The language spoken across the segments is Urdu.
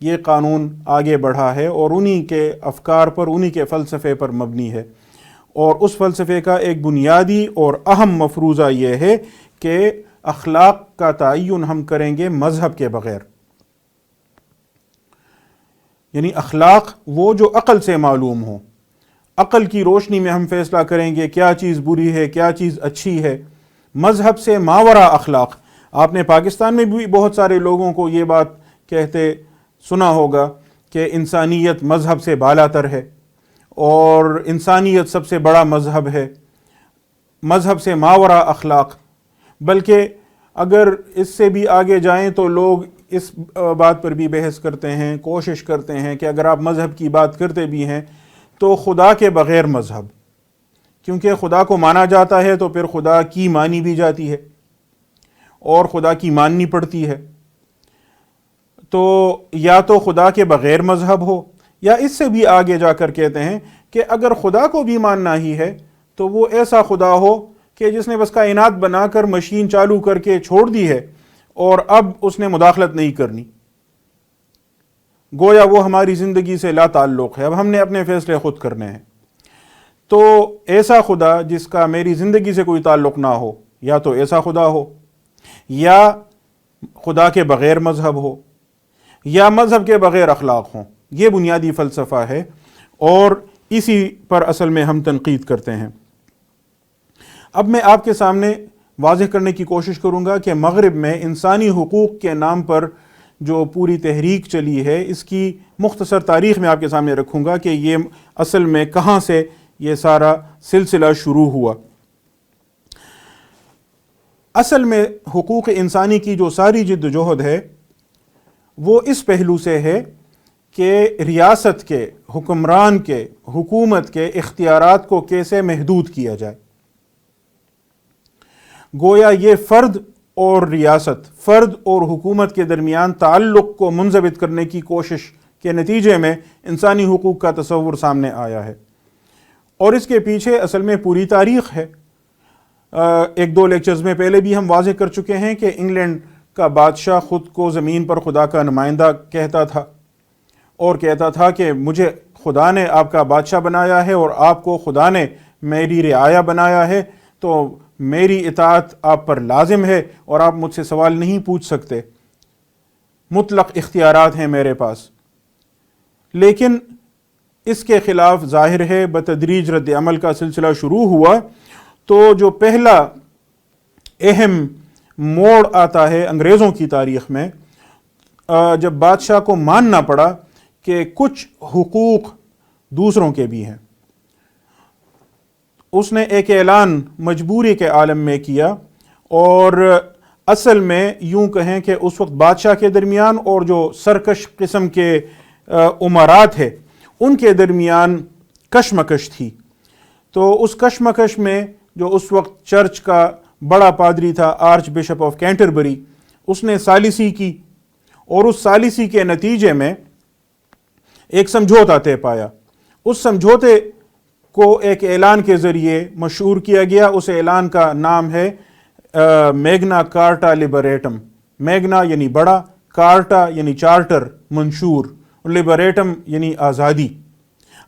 یہ قانون آگے بڑھا ہے اور انہی کے افکار پر، انہی کے فلسفے پر مبنی ہے۔ اور اس فلسفے کا ایک بنیادی اور اہم مفروضہ یہ ہے کہ اخلاق کا تعین ہم کریں گے مذہب کے بغیر، یعنی اخلاق وہ جو عقل سے معلوم ہو، عقل کی روشنی میں ہم فیصلہ کریں گے کیا چیز بری ہے، کیا چیز اچھی ہے، مذہب سے ماورا اخلاق۔ آپ نے پاکستان میں بھی بہت سارے لوگوں کو یہ بات کہتے سنا ہوگا کہ انسانیت مذہب سے بالا تر ہے اور انسانیت سب سے بڑا مذہب ہے، مذہب سے ماورا اخلاق۔ بلکہ اگر اس سے بھی آگے جائیں تو لوگ اس بات پر بھی بحث کرتے ہیں، کوشش کرتے ہیں کہ اگر آپ مذہب کی بات کرتے بھی ہیں تو خدا کے بغیر مذہب، کیونکہ خدا کو مانا جاتا ہے تو پھر خدا کی مانی بھی جاتی ہے اور خدا کی ماننی پڑتی ہے۔ تو یا تو خدا کے بغیر مذہب ہو، یا اس سے بھی آگے جا کر کہتے ہیں کہ اگر خدا کو بھی ماننا ہی ہے تو وہ ایسا خدا ہو کہ جس نے بس کائنات بنا کر مشین چالو کر کے چھوڑ دی ہے اور اب اس نے مداخلت نہیں کرنی، گویا وہ ہماری زندگی سے لا تعلق ہے، اب ہم نے اپنے فیصلے خود کرنے ہیں۔ تو ایسا خدا جس کا میری زندگی سے کوئی تعلق نہ ہو، یا تو ایسا خدا ہو، یا خدا کے بغیر مذہب ہو، یا مذہب کے بغیر اخلاق ہوں۔ یہ بنیادی فلسفہ ہے اور اسی پر اصل میں ہم تنقید کرتے ہیں۔ اب میں آپ کے سامنے واضح کرنے کی کوشش کروں گا کہ مغرب میں انسانی حقوق کے نام پر جو پوری تحریک چلی ہے، اس کی مختصر تاریخ میں آپ کے سامنے رکھوں گا کہ یہ اصل میں کہاں سے یہ سارا سلسلہ شروع ہوا۔ اصل میں حقوق انسانی کی جو ساری جد و جہد ہے وہ اس پہلو سے ہے کہ ریاست کے، حکمران کے، حکومت کے اختیارات کو کیسے محدود کیا جائے۔ گویا یہ فرد اور ریاست، فرد اور حکومت کے درمیان تعلق کو منضبط کرنے کی کوشش کے نتیجے میں انسانی حقوق کا تصور سامنے آیا ہے، اور اس کے پیچھے اصل میں پوری تاریخ ہے۔ ایک دو لیکچرز میں پہلے بھی ہم واضح کر چکے ہیں کہ انگلینڈ کا بادشاہ خود کو زمین پر خدا کا نمائندہ کہتا تھا اور کہتا تھا کہ مجھے خدا نے آپ کا بادشاہ بنایا ہے اور آپ کو خدا نے میری رعایا بنایا ہے، تو میری اطاعت آپ پر لازم ہے اور آپ مجھ سے سوال نہیں پوچھ سکتے، مطلق اختیارات ہیں میرے پاس۔ لیکن اس کے خلاف ظاہر ہے بتدریج رد عمل کا سلسلہ شروع ہوا، تو جو پہلا اہم موڑ آتا ہے انگریزوں کی تاریخ میں، جب بادشاہ کو ماننا پڑا کہ کچھ حقوق دوسروں کے بھی ہیں۔ اس نے ایک اعلان مجبوری کے عالم میں کیا، اور اصل میں یوں کہیں کہ اس وقت بادشاہ کے درمیان اور جو سرکش قسم کے امراء تھے ان کے درمیان کشمکش تھی۔ تو اس کشمکش میں جو اس وقت چرچ کا بڑا پادری تھا، آرچ بشپ آف کینٹربری، اس نے ثالثی کی، اور اس ثالثی کے نتیجے میں ایک سمجھوتا طے پایا۔ اس سمجھوتے کو ایک اعلان کے ذریعے مشہور کیا گیا۔ اس اعلان کا نام ہے میگنا کارٹا لبریٹم۔ میگنا یعنی بڑا، کارٹا یعنی چارٹر، منشور، لبریٹم یعنی آزادی،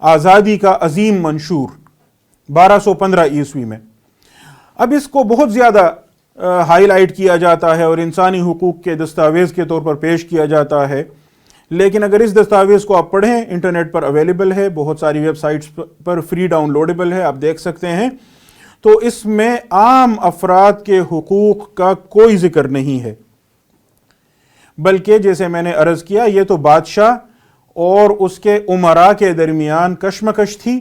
آزادی کا عظیم منشور، 1215 عیسوی میں۔ اب اس کو بہت زیادہ ہائی لائٹ کیا جاتا ہے اور انسانی حقوق کے دستاویز کے طور پر پیش کیا جاتا ہے، لیکن اگر اس دستاویز کو آپ پڑھیں، انٹرنیٹ پر اویلیبل ہے، بہت ساری ویب سائٹس پر فری ڈاؤن لوڈیبل ہے، آپ دیکھ سکتے ہیں، تو اس میں عام افراد کے حقوق کا کوئی ذکر نہیں ہے، بلکہ جیسے میں نے عرض کیا یہ تو بادشاہ اور اس کے امراء کے درمیان کشمکش تھی،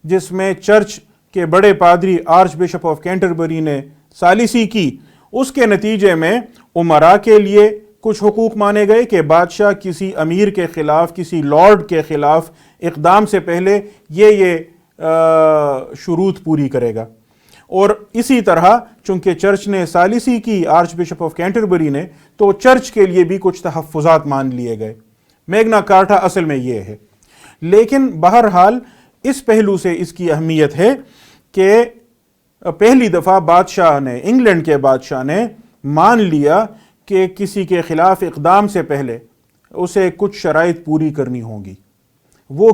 جس میں چرچ کے بڑے پادری آرچ بشپ آف کینٹربری نے ثالثی کی۔ اس کے نتیجے میں امراء کے لیے کچھ حقوق مانے گئے کہ بادشاہ کسی امیر کے خلاف، کسی لارڈ کے خلاف اقدام سے پہلے یہ شروط پوری کرے گا، اور اسی طرح چونکہ چرچ نے ثالثی کی آرچ بشپ آف کینٹربری نے، تو چرچ کے لیے بھی کچھ تحفظات مان لیے گئے۔ میگنا کارٹا اصل میں یہ ہے، لیکن بہرحال اس پہلو سے اس کی اہمیت ہے کہ پہلی دفعہ بادشاہ نے، انگلینڈ کے بادشاہ نے مان لیا کہ کسی کے خلاف اقدام سے پہلے اسے کچھ شرائط پوری کرنی ہوں گی. وہ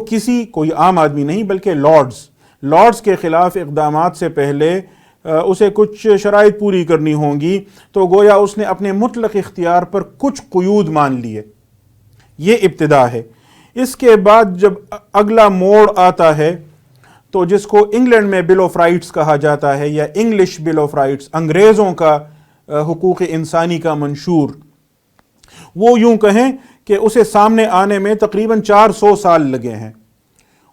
کوئی عام آدمی نہیں بلکہ لارڈز کے خلاف اقدامات سے پہلے اسے کچھ شرائط پوری کرنی ہوں گی. تو گویا اس نے اپنے مطلق اختیار پر کچھ قیود مان لیے. یہ ابتدا ہے. اس کے بعد جب اگلا موڑ آتا ہے تو جس کو انگلینڈ میں بل آف رائٹس کہا جاتا ہے یا انگلش بل آف رائٹس، انگریزوں کا حقوق انسانی کا منشور، وہ یوں کہیں کہ اسے سامنے آنے میں تقریباً 400 سال لگے ہیں،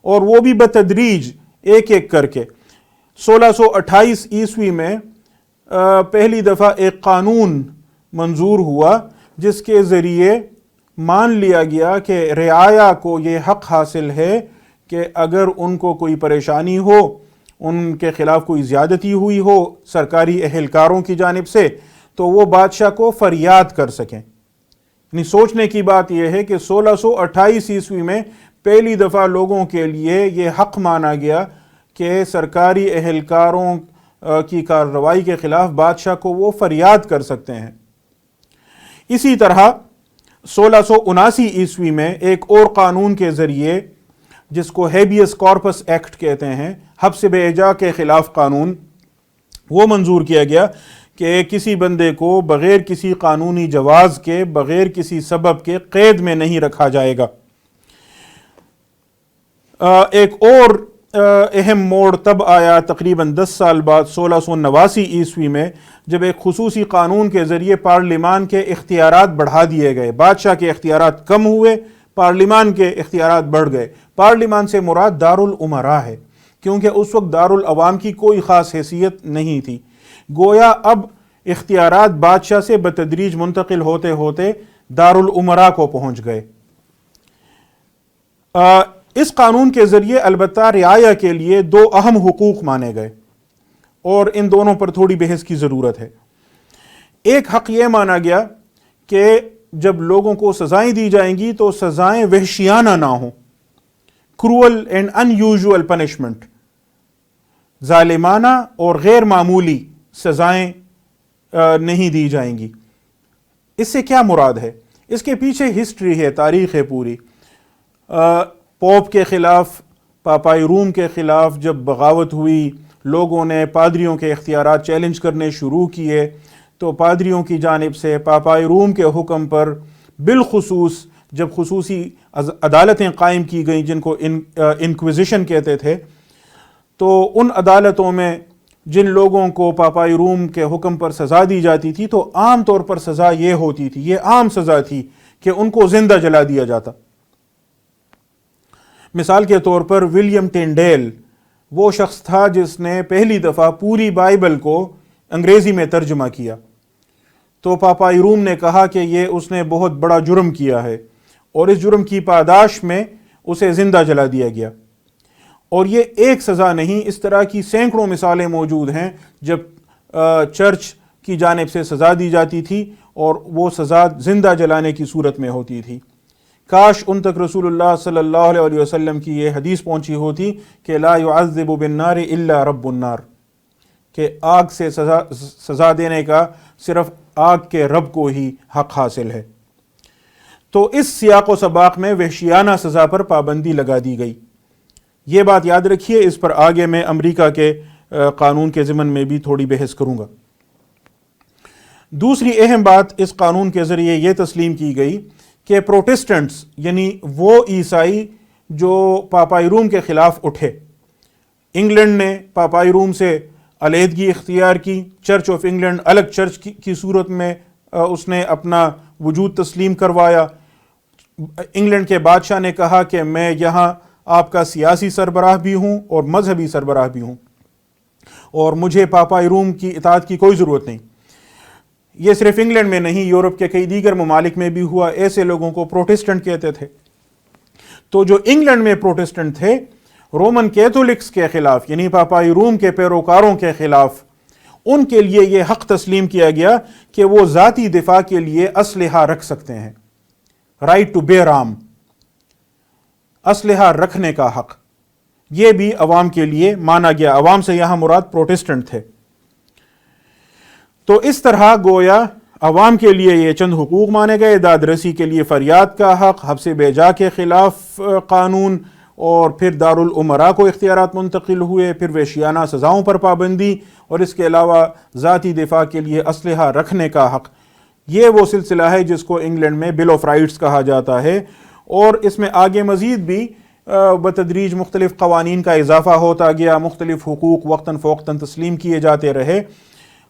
اور وہ بھی بتدریج ایک ایک کر کے. 1628 عیسوی میں پہلی دفعہ ایک قانون منظور ہوا جس کے ذریعے مان لیا گیا کہ رعایا کو یہ حق حاصل ہے کہ اگر ان کو کوئی پریشانی ہو، ان کے خلاف کوئی زیادتی ہوئی ہو سرکاری اہلکاروں کی جانب سے، تو وہ بادشاہ کو فریاد کر سکیں. یعنی سوچنے کی بات یہ ہے کہ 1628 عیسوی میں پہلی دفعہ لوگوں کے لیے یہ حق مانا گیا کہ سرکاری اہلکاروں کی کارروائی کے خلاف بادشاہ کو وہ فریاد کر سکتے ہیں. اسی طرح 1679 عیسوی میں ایک اور قانون کے ذریعے، جس کو ہیبیس کارپس ایکٹ کہتے ہیں، حبس بے اجا کے خلاف قانون، وہ منظور کیا گیا کہ کسی بندے کو بغیر کسی قانونی جواز کے، بغیر کسی سبب کے قید میں نہیں رکھا جائے گا. ایک اور اہم موڑ تب آیا تقریباً 10 سال بعد 1689 عیسوی میں، جب ایک خصوصی قانون کے ذریعے پارلیمان کے اختیارات بڑھا دیے گئے. بادشاہ کے اختیارات کم ہوئے، پارلیمان کے اختیارات بڑھ گئے. پارلیمان سے مراد دارالامراء ہے، کیونکہ اس وقت دارالعوام کی کوئی خاص حیثیت نہیں تھی. گویا اب اختیارات بادشاہ سے بتدریج منتقل ہوتے ہوتے دارالامراء کو پہنچ گئے. اس قانون کے ذریعے البتہ رعایا کے لیے 2 اہم حقوق مانے گئے، اور ان دونوں پر تھوڑی بحث کی ضرورت ہے. ایک حق یہ مانا گیا کہ جب لوگوں کو سزائیں دی جائیں گی تو سزائیں وحشیانہ نہ ہوں، cruel and unusual punishment, ظالمانہ اور غیر معمولی سزائیں نہیں دی جائیں گی. اس سے کیا مراد ہے؟ اس کے پیچھے ہسٹری ہے، تاریخ ہے پوری. پوپ کے خلاف، پاپائی روم کے خلاف جب بغاوت ہوئی، لوگوں نے پادریوں کے اختیارات چیلنج کرنے شروع کیے، تو پادریوں کی جانب سے پاپائی روم کے حکم پر بالخصوص جب خصوصی عدالتیں قائم کی گئیں جن کو انکویزیشن کہتے تھے، تو ان عدالتوں میں جن لوگوں کو پاپائی روم کے حکم پر سزا دی جاتی تھی تو عام طور پر سزا یہ ہوتی تھی، یہ عام سزا تھی کہ ان کو زندہ جلا دیا جاتا. مثال کے طور پر ولیم ٹینڈیل وہ شخص تھا جس نے پہلی دفعہ پوری بائبل کو انگریزی میں ترجمہ کیا. تو پاپائی روم نے کہا کہ یہ اس نے بہت بڑا جرم کیا ہے، اور اس جرم کی پاداش میں اسے زندہ جلا دیا گیا. اور یہ ایک سزا نہیں، اس طرح کی سینکڑوں مثالیں موجود ہیں جب چرچ کی جانب سے سزا دی جاتی تھی اور وہ سزا زندہ جلانے کی صورت میں ہوتی تھی. کاش ان تک رسول اللہ صلی اللہ علیہ وسلم کی یہ حدیث پہنچی ہوتی کہ لا يعذب بالنار الا رب النار، کہ آگ سے سزا دینے کا صرف آگ کے رب کو ہی حق حاصل ہے. تو اس سیاق و سباق میں وحشیانہ سزا پر پابندی لگا دی گئی. یہ بات یاد رکھیے، اس پر آگے میں امریکہ کے قانون کے ضمن میں بھی تھوڑی بحث کروں گا. دوسری اہم بات اس قانون کے ذریعے یہ تسلیم کی گئی کہ پروٹسٹنٹس، یعنی وہ عیسائی جو پاپائی روم کے خلاف اٹھے، انگلینڈ نے پاپائی روم سے علیحدگی اختیار کی، چرچ آف انگلینڈ الگ چرچ کی صورت میں اس نے اپنا وجود تسلیم کروایا. انگلینڈ کے بادشاہ نے کہا کہ میں یہاں آپ کا سیاسی سربراہ بھی ہوں اور مذہبی سربراہ بھی ہوں، اور مجھے پاپائی روم کی اطاعت کی کوئی ضرورت نہیں. یہ صرف انگلینڈ میں نہیں، یورپ کے کئی دیگر ممالک میں بھی ہوا. ایسے لوگوں کو پروٹسٹنٹ کہتے تھے. تو جو انگلینڈ میں پروٹسٹنٹ تھے، رومن کیتھولکس کے خلاف، یعنی پاپائی روم کے پیروکاروں کے خلاف، ان کے لیے یہ حق تسلیم کیا گیا کہ وہ ذاتی دفاع کے لیے اسلحہ رکھ سکتے ہیں. رائٹ ٹو بیئر آرم، اسلحہ رکھنے کا حق، یہ بھی عوام کے لیے مانا گیا. عوام سے یہاں مراد پروٹسٹنٹ تھے. تو اس طرح گویا عوام کے لیے یہ چند حقوق مانے گئے: داد رسی کے لیے فریاد کا حق، حبس بے جا کے خلاف قانون، اور پھر دارالعمراء کو اختیارات منتقل ہوئے، پھر وحشیانہ سزاؤں پر پابندی، اور اس کے علاوہ ذاتی دفاع کے لیے اسلحہ رکھنے کا حق۔ یہ وہ سلسلہ ہے جس کو انگلینڈ میں بل آف رائٹس کہا جاتا ہے، اور اس میں آگے مزید بھی بتدریج مختلف قوانین کا اضافہ ہوتا گیا، مختلف حقوق وقتاً فوقتاً تسلیم کیے جاتے رہے،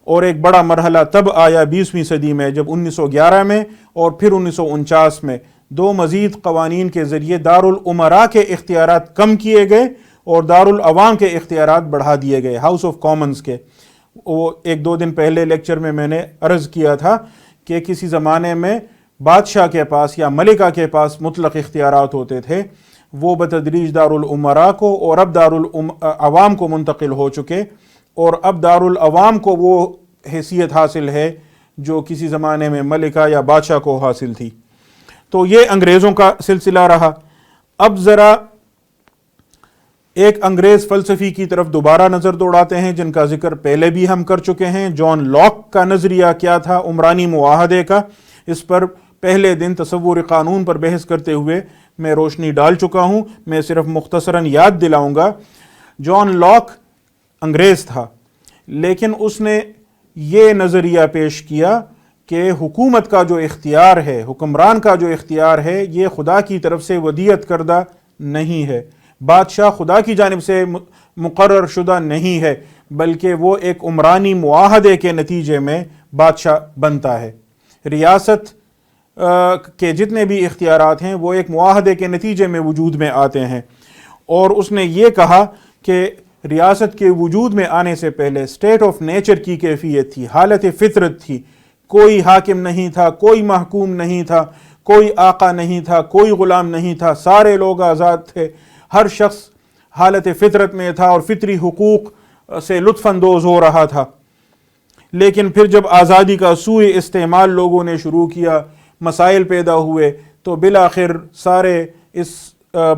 اور ایک بڑا مرحلہ تب آیا 20ویں صدی میں، جب 1911 میں اور پھر 1949 میں دو مزید قوانین کے ذریعے دارالعمراء کے اختیارات کم کیے گئے اور دارالعوام کے اختیارات بڑھا دیے گئے، ہاؤس آف کامنز کے۔ وہ ایک دو دن پہلے لیکچر میں نے عرض کیا تھا کہ کسی زمانے میں بادشاہ کے پاس یا ملکہ کے پاس مطلق اختیارات ہوتے تھے، وہ بتدریج دارالعمراء کو اور اب دارالعوام کو منتقل ہو چکے، اور اب دارالعوام کو وہ حیثیت حاصل ہے جو کسی زمانے میں ملکہ یا بادشاہ کو حاصل تھی۔ تو یہ انگریزوں کا سلسلہ رہا۔ اب ذرا ایک انگریز فلسفی کی طرف دوبارہ نظر دوڑاتے ہیں جن کا ذکر پہلے بھی ہم کر چکے ہیں۔ جان لاک کا نظریہ کیا تھا عمرانی معاہدے کا، اس پر پہلے دن تصور قانون پر بحث کرتے ہوئے میں روشنی ڈال چکا ہوں، میں صرف مختصراً یاد دلاؤں گا۔ جان لاک انگریز تھا، لیکن اس نے یہ نظریہ پیش کیا کہ حکومت کا جو اختیار ہے، حکمران کا جو اختیار ہے، یہ خدا کی طرف سے ودیعت کردہ نہیں ہے، بادشاہ خدا کی جانب سے مقرر شدہ نہیں ہے، بلکہ وہ ایک عمرانی معاہدے کے نتیجے میں بادشاہ بنتا ہے۔ ریاست کے جتنے بھی اختیارات ہیں وہ ایک معاہدے کے نتیجے میں وجود میں آتے ہیں، اور اس نے یہ کہا کہ ریاست کے وجود میں آنے سے پہلے اسٹیٹ آف نیچر کی کیفیت تھی، حالت فطرت تھی، کوئی حاکم نہیں تھا، کوئی محکوم نہیں تھا، کوئی آقا نہیں تھا، کوئی غلام نہیں تھا، سارے لوگ آزاد تھے، ہر شخص حالت فطرت میں تھا اور فطری حقوق سے لطف اندوز ہو رہا تھا۔ لیکن پھر جب آزادی کا سوء استعمال لوگوں نے شروع کیا، مسائل پیدا ہوئے، تو بالآخر سارے اس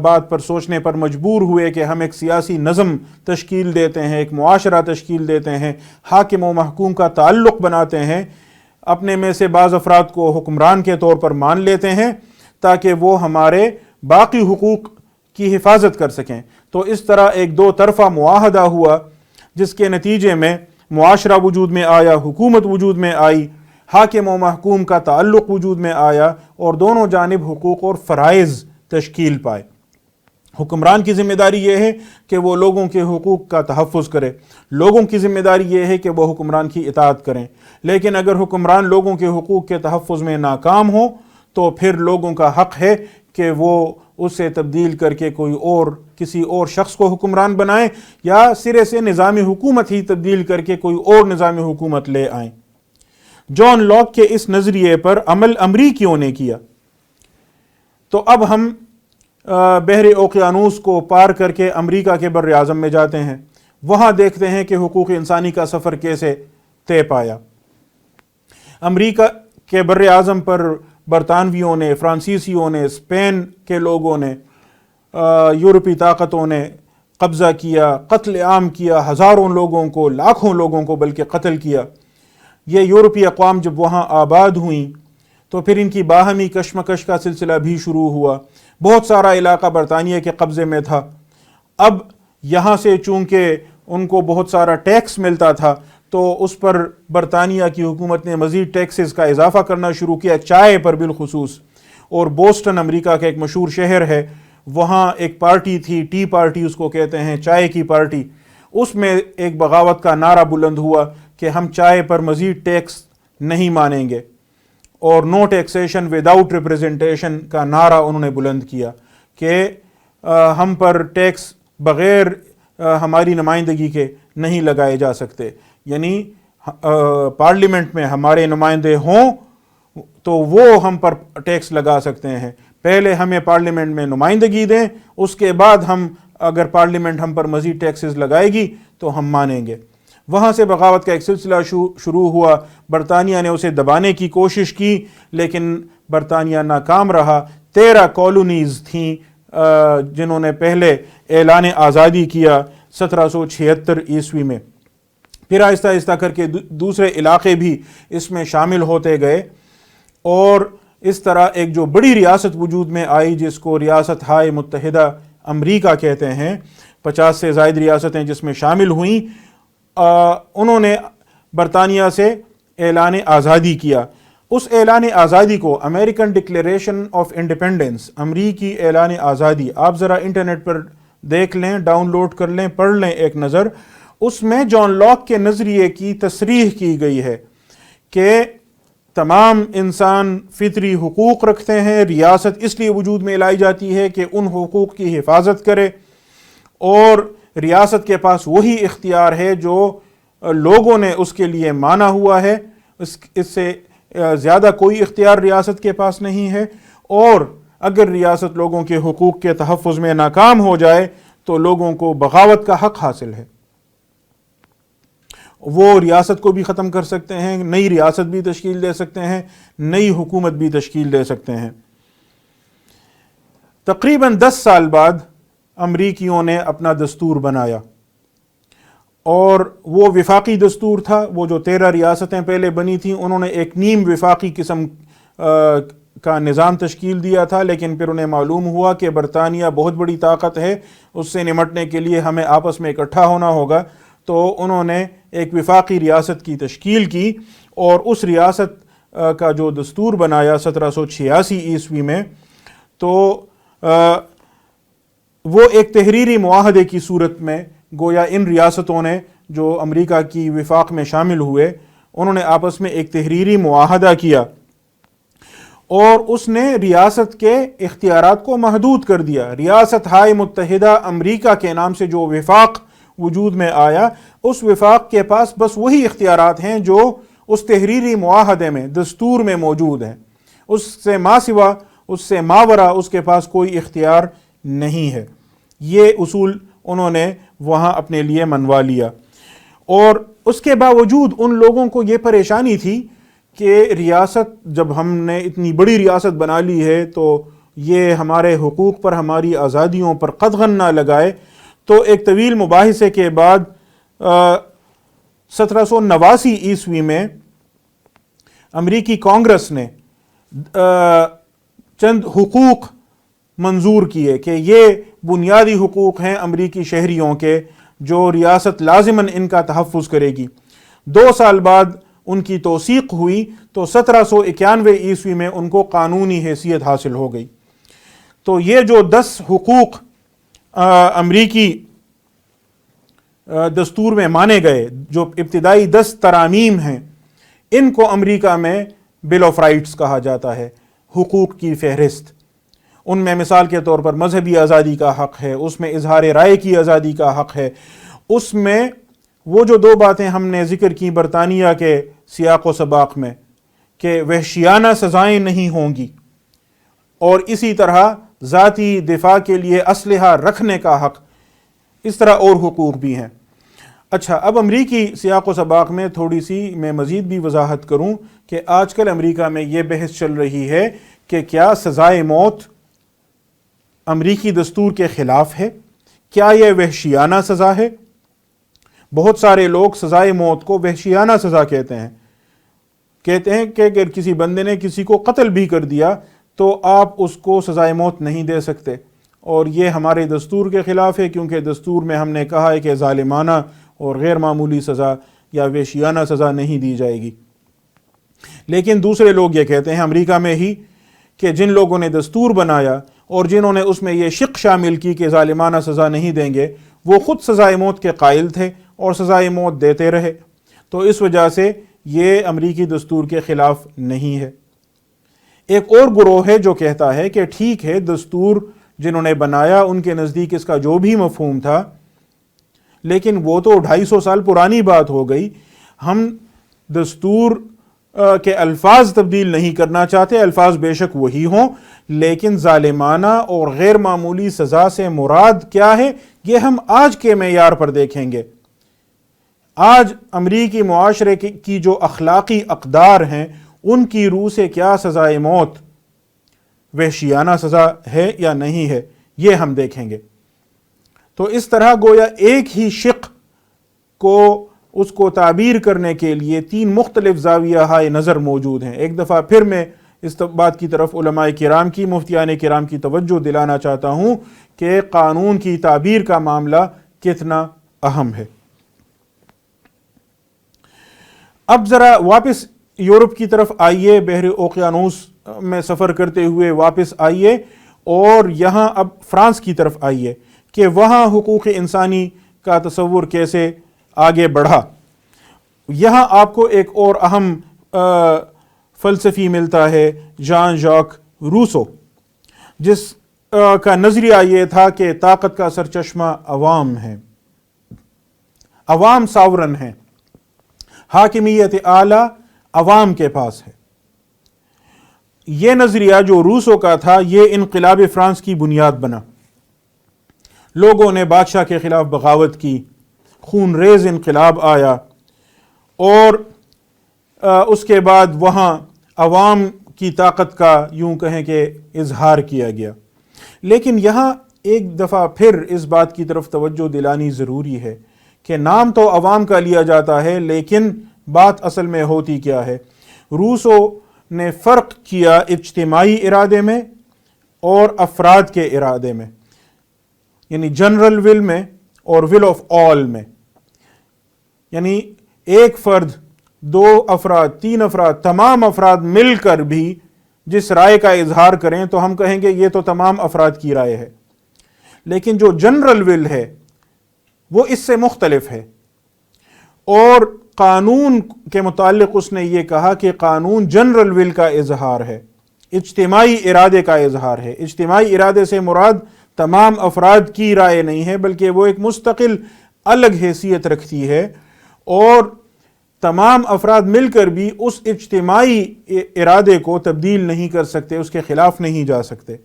بات پر سوچنے پر مجبور ہوئے کہ ہم ایک سیاسی نظم تشکیل دیتے ہیں، ایک معاشرہ تشکیل دیتے ہیں، حاکم و محکوم کا تعلق بناتے ہیں، اپنے میں سے بعض افراد کو حکمران کے طور پر مان لیتے ہیں تاکہ وہ ہمارے باقی حقوق کی حفاظت کر سکیں۔ تو اس طرح ایک دو طرفہ معاہدہ ہوا جس کے نتیجے میں معاشرہ وجود میں آیا، حکومت وجود میں آئی، حاکم و محکوم کا تعلق وجود میں آیا، اور دونوں جانب حقوق اور فرائض تشکیل پائے۔ حکمران کی ذمہ داری یہ ہے کہ وہ لوگوں کے حقوق کا تحفظ کرے، لوگوں کی ذمہ داری یہ ہے کہ وہ حکمران کی اطاعت کریں، لیکن اگر حکمران لوگوں کے حقوق کے تحفظ میں ناکام ہو تو پھر لوگوں کا حق ہے کہ وہ اسے تبدیل کر کے کوئی اور کسی اور شخص کو حکمران بنائیں، یا سرے سے نظام حکومت ہی تبدیل کر کے کوئی اور نظام حکومت لے آئیں۔ جان لاک کے اس نظریے پر عمل امریکیوں نے کیا۔ تو اب ہم بحر اوقیانوس کو پار کر کے امریکہ کے بر اعظم میں جاتے ہیں، وہاں دیکھتے ہیں کہ حقوق انسانی کا سفر کیسے طے پایا۔ امریکہ کے بر اعظم پر برطانویوں نے، فرانسیسیوں نے، اسپین کے لوگوں نے، یورپی طاقتوں نے قبضہ کیا، قتل عام کیا، ہزاروں لوگوں کو، لاکھوں لوگوں کو بلکہ قتل کیا۔ یہ یورپی اقوام جب وہاں آباد ہوئیں تو پھر ان کی باہمی کشمکش کا سلسلہ بھی شروع ہوا۔ بہت سارا علاقہ برطانیہ کے قبضے میں تھا۔ اب یہاں سے چونکہ ان کو بہت سارا ٹیکس ملتا تھا تو اس پر برطانیہ کی حکومت نے مزید ٹیکسز کا اضافہ کرنا شروع کیا، چائے پر بالخصوص۔ اور بوسٹن امریکہ کا ایک مشہور شہر ہے، وہاں ایک پارٹی تھی، ٹی پارٹی اس کو کہتے ہیں، چائے کی پارٹی۔ اس میں ایک بغاوت کا نعرہ بلند ہوا کہ ہم چائے پر مزید ٹیکس نہیں مانیں گے، اور نو ٹیکسیشن وداؤٹ ریپریزنٹیشن کا نعرہ انہوں نے بلند کیا کہ ہم پر ٹیکس بغیر ہماری نمائندگی کے نہیں لگائے جا سکتے، یعنی پارلیمنٹ میں ہمارے نمائندے ہوں تو وہ ہم پر ٹیکس لگا سکتے ہیں، پہلے ہمیں پارلیمنٹ میں نمائندگی دیں، اس کے بعد ہم اگر پارلیمنٹ ہم پر مزید ٹیکسز لگائے گی تو ہم مانیں گے۔ وہاں سے بغاوت کا ایک سلسلہ شروع ہوا۔ برطانیہ نے اسے دبانے کی کوشش کی لیکن برطانیہ ناکام رہا۔ 13 کالونیز تھیں جنہوں نے پہلے اعلان آزادی کیا 1776 عیسوی میں۔ پھر آہستہ آہستہ کر کے دوسرے علاقے بھی اس میں شامل ہوتے گئے، اور اس طرح ایک جو بڑی ریاست وجود میں آئی جس کو ریاست ہائے متحدہ امریکہ کہتے ہیں، 50 سے زائد ریاستیں جس میں شامل ہوئیں، انہوں نے برطانیہ سے اعلان آزادی کیا۔ اس اعلان آزادی کو امریکن ڈکلیریشن آف انڈیپینڈنس، امریکی اعلان آزادی، آپ ذرا انٹرنیٹ پر دیکھ لیں، ڈاؤن لوڈ کر لیں، پڑھ لیں ایک نظر۔ اس میں جان لاک کے نظریے کی تصریح کی گئی ہے کہ تمام انسان فطری حقوق رکھتے ہیں، ریاست اس لیے وجود میں لائی جاتی ہے کہ ان حقوق کی حفاظت کرے، اور ریاست کے پاس وہی اختیار ہے جو لوگوں نے اس کے لیے مانا ہوا ہے، اس سے زیادہ کوئی اختیار ریاست کے پاس نہیں ہے، اور اگر ریاست لوگوں کے حقوق کے تحفظ میں ناکام ہو جائے تو لوگوں کو بغاوت کا حق حاصل ہے، وہ ریاست کو بھی ختم کر سکتے ہیں، نئی ریاست بھی تشکیل دے سکتے ہیں، نئی حکومت بھی تشکیل دے سکتے ہیں۔ تقریباً 10 سال بعد امریکیوں نے اپنا دستور بنایا، اور وہ وفاقی دستور تھا۔ وہ جو 13 ریاستیں پہلے بنی تھیں انہوں نے ایک نیم وفاقی قسم کا نظام تشکیل دیا تھا، لیکن پھر انہیں معلوم ہوا کہ برطانیہ بہت بڑی طاقت ہے، اس سے نمٹنے کے لیے ہمیں آپس میں اکٹھا ہونا ہوگا، تو انہوں نے ایک وفاقی ریاست کی تشکیل کی، اور اس ریاست کا جو دستور بنایا 1786 عیسوی میں، تو وہ ایک تحریری معاہدے کی صورت میں گویا ان ریاستوں نے جو امریکہ کی وفاق میں شامل ہوئے انہوں نے آپس میں ایک تحریری معاہدہ کیا، اور اس نے ریاست کے اختیارات کو محدود کر دیا۔ ریاست ہائے متحدہ امریکہ کے نام سے جو وفاق وجود میں آیا، اس وفاق کے پاس بس وہی اختیارات ہیں جو اس تحریری معاہدے میں دستور میں موجود ہیں، اس سے ما سوا، اس سے ماورا اس کے پاس کوئی اختیار نہیں ہے۔ یہ اصول انہوں نے وہاں اپنے لیے منوا لیا، اور اس کے باوجود ان لوگوں کو یہ پریشانی تھی کہ ریاست، جب ہم نے اتنی بڑی ریاست بنا لی ہے تو یہ ہمارے حقوق پر، ہماری آزادیوں پر قدغن نہ لگائے۔ تو ایک طویل مباحثے کے بعد 1789 عیسوی میں امریکی کانگریس نے چند حقوق منظور کیے کہ یہ بنیادی حقوق ہیں امریکی شہریوں کے جو ریاست لازماً ان کا تحفظ کرے گی۔ 2 سال بعد ان کی توثیق ہوئی تو 1791 عیسوی میں ان کو قانونی حیثیت حاصل ہو گئی۔ تو یہ جو 10 حقوق امریکی دستور میں مانے گئے، جو ابتدائی 10 ترامیم ہیں، ان کو امریکہ میں بل آف رائٹس کہا جاتا ہے، حقوق کی فہرست۔ ان میں مثال کے طور پر مذہبی آزادی کا حق ہے، اس میں اظہار رائے کی آزادی کا حق ہے، اس میں وہ جو 2 باتیں ہم نے ذکر کی برطانیہ کے سیاق و سباق میں کہ وحشیانہ سزائیں نہیں ہوں گی، اور اسی طرح ذاتی دفاع کے لیے اسلحہ رکھنے کا حق، اس طرح اور حقوق بھی ہیں۔ اچھا، اب امریکی سیاق و سباق میں تھوڑی سی میں مزید بھی وضاحت کروں کہ آج کل امریکہ میں یہ بحث چل رہی ہے کہ کیا سزائے موت امریکی دستور کے خلاف ہے، کیا یہ وحشیانہ سزا ہے؟ بہت سارے لوگ سزائے موت کو وحشیانہ سزا کہتے ہیں کہ اگر کسی بندے نے کسی کو قتل بھی کر دیا تو آپ اس کو سزائے موت نہیں دے سکتے، اور یہ ہمارے دستور کے خلاف ہے، کیونکہ دستور میں ہم نے کہا ہے کہ ظالمانہ اور غیر معمولی سزا یا وحشیانہ سزا نہیں دی جائے گی۔ لیکن دوسرے لوگ یہ کہتے ہیں امریکہ میں ہی کہ جن لوگوں نے دستور بنایا اور جنہوں نے اس میں یہ شق شامل کی کہ ظالمانہ سزا نہیں دیں گے، وہ خود سزائے موت کے قائل تھے اور سزائے موت دیتے رہے، تو اس وجہ سے یہ امریکی دستور کے خلاف نہیں ہے۔ ایک اور گروہ ہے جو کہتا ہے کہ ٹھیک ہے، دستور جنہوں نے بنایا ان کے نزدیک اس کا جو بھی مفہوم تھا، لیکن وہ تو 250 سال پرانی بات ہو گئی، ہم دستور کے الفاظ تبدیل نہیں کرنا چاہتے، الفاظ بے شک وہی ہوں، لیکن ظالمانہ اور غیر معمولی سزا سے مراد کیا ہے یہ ہم آج کے معیار پر دیکھیں گے۔ آج امریکی معاشرے کی جو اخلاقی اقدار ہیں ان کی روح سے کیا سزائے موت وحشیانہ سزا ہے یا نہیں ہے، یہ ہم دیکھیں گے۔ تو اس طرح گویا ایک ہی شق کو اس کو تعبیر کرنے کے لیے 3 مختلف زاویہ ہائے نظر موجود ہیں۔ ایک دفعہ پھر میں اس بات کی طرف علماء کرام کی، مفتیان کرام کی توجہ دلانا چاہتا ہوں کہ قانون کی تعبیر کا معاملہ کتنا اہم ہے۔ اب ذرا واپس یورپ کی طرف آئیے، بحر اوقیانوس میں سفر کرتے ہوئے واپس آئیے اور یہاں اب فرانس کی طرف آئیے کہ وہاں حقوق انسانی کا تصور کیسے آگے بڑھا۔ یہاں آپ کو ایک اور اہم فلسفی ملتا ہے، جان ژاک روسو، جس کا نظریہ یہ تھا کہ طاقت کا سرچشمہ عوام ہے، عوام ساورن ہیں، حاکمیت اعلیٰ عوام کے پاس ہے۔ یہ نظریہ جو روسو کا تھا یہ انقلاب فرانس کی بنیاد بنا۔ لوگوں نے بادشاہ کے خلاف بغاوت کی، خون ریز انقلاب آیا اور اس کے بعد وہاں عوام کی طاقت کا یوں کہیں کہ اظہار کیا گیا۔ لیکن یہاں ایک دفعہ پھر اس بات کی طرف توجہ دلانی ضروری ہے کہ نام تو عوام کا لیا جاتا ہے لیکن بات اصل میں ہوتی کیا ہے۔ روسو نے فرق کیا اجتماعی ارادے میں اور افراد کے ارادے میں، یعنی جنرل ول میں اور ول آف آل میں، یعنی ایک فرد، 2 افراد، 3 افراد، تمام افراد مل کر بھی جس رائے کا اظہار کریں تو ہم کہیں گے یہ تو تمام افراد کی رائے ہے، لیکن جو جنرل ول ہے وہ اس سے مختلف ہے۔ اور قانون کے متعلق اس نے یہ کہا کہ قانون جنرل ول کا اظہار ہے، اجتماعی ارادے کا اظہار ہے۔ اجتماعی ارادے سے مراد تمام افراد کی رائے نہیں ہے بلکہ وہ ایک مستقل الگ حیثیت رکھتی ہے، اور تمام افراد مل کر بھی اس اجتماعی ارادے کو تبدیل نہیں کر سکتے، اس کے خلاف نہیں جا سکتے۔